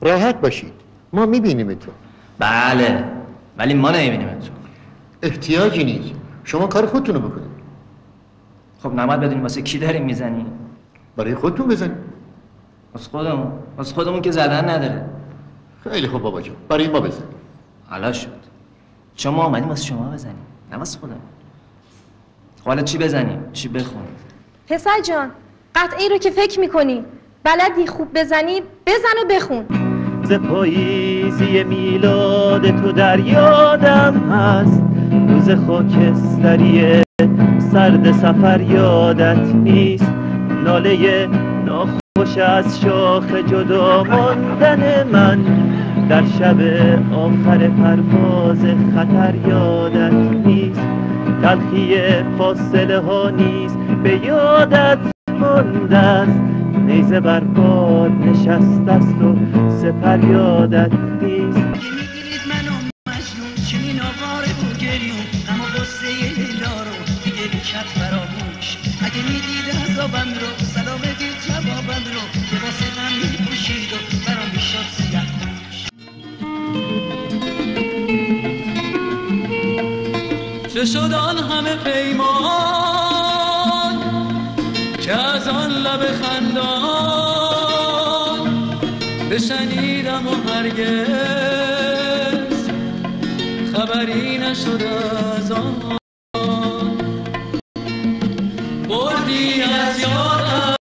راحت باشید، ما میبینیم تو. بله ولی ما نمیبینیم تو. احتیاجی نیست، شما کار خودتونو بکنید. خب نباید بدونیم واسه کی داریم میزنیم؟ برای خودتون بزنید. واسه خودمون که زدن نداره. خیلی خوب بابا جان، برای ما بزن. حالا شد. شما آمدیم واسه شما بزنیم، نه واسه خودمون. حالا چی بزنیم؟ چی بخونیم؟ پسر جان، قطعی رو که فکر میکنی بلدی خوب بزنی، بزن و بخون. ز پاییزی میلاد تو در یادم هست، روز خاکستری سرد سفر یادت نیست، ناله ناخوش از شاخ جدا ماندن من در شب آخر پرواز خطر یادت نیست، تلخی فاصله ها نیست به یادت مانده است، نیزه بر باد نشسته است و سپر یادت نیست. میگیرید منو مجنون چنین آواره و گریون، اما قصه لیلا رو دیگه بیشت فراموش، اگه میدید عذابم رو سلام دید جوابم رو لباس غم میپوشید و برام میشد سیاه پوش. چه شد آن همه پیمان که از آن لب خندان بشنیدم و هرگز خبری نشد از آن، بردی از یادم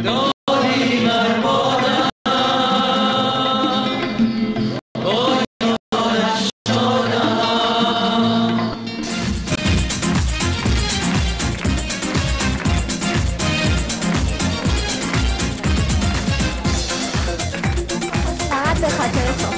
دادی بر بادم با یادش شدم. فقط به خاطر تو.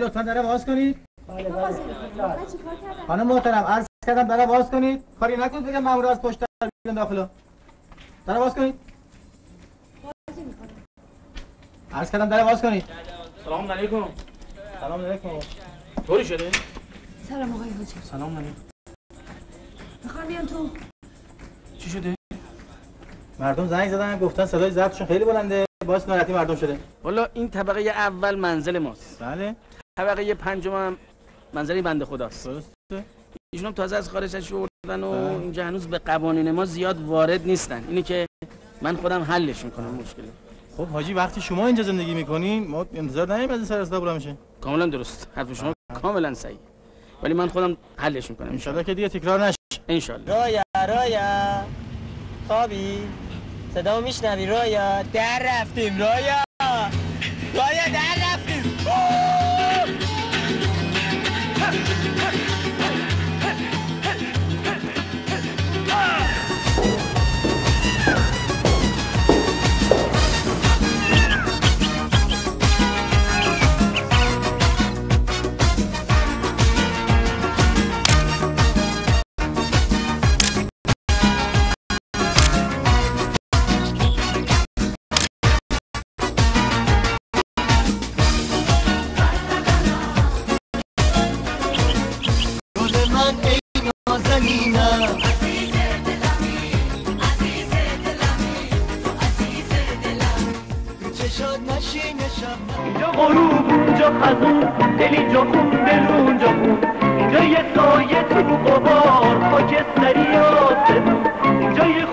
لطفا در باز کنید. خانم محترم عرض کردم در باز کنید. کاری نکنید بگم مامور از پشت بیان داخل. در باز کنید. عرض کردم در باز کنید. سلام علیکم. سلام علیکم. طوری شده؟ سلام آقای حاجی. سلام علیکم. میخوام بیان تو. چی شده؟ مردم زنگ زدن گفتن صدای ضبطشون خیلی بلنده، باعث ناراحتی مردم شده. والا این طبقه اول منزل ماست. بله. طبقه پنجم هم منزل بنده خداست. درسته. ایشون هم تازه از خارج تشریف آوردن و اینجا هنوز به قوانین ما زیاد وارد نیستن. اینی که من خودم حلش میکنم مشکل. خب حاجی وقتی شما اینجا زندگی میکنین ما انتظار نداریم از این سر اصلا بلند میشه. کاملا درست. حرف شما کاملا صحیح. ولی من خودم حلش میکنم ان شاءالله که دیگه تکرار نشه. ان شاءالله. رایا خوابی صدامو میشنوی رایا؟ در رفتیم رایا در رفتیم. اینجا غروب اونجا خزون دلی جا خون دل اونجا خون، اینجا یه سایه تو غبار خاکستری آسمون، اینجا یه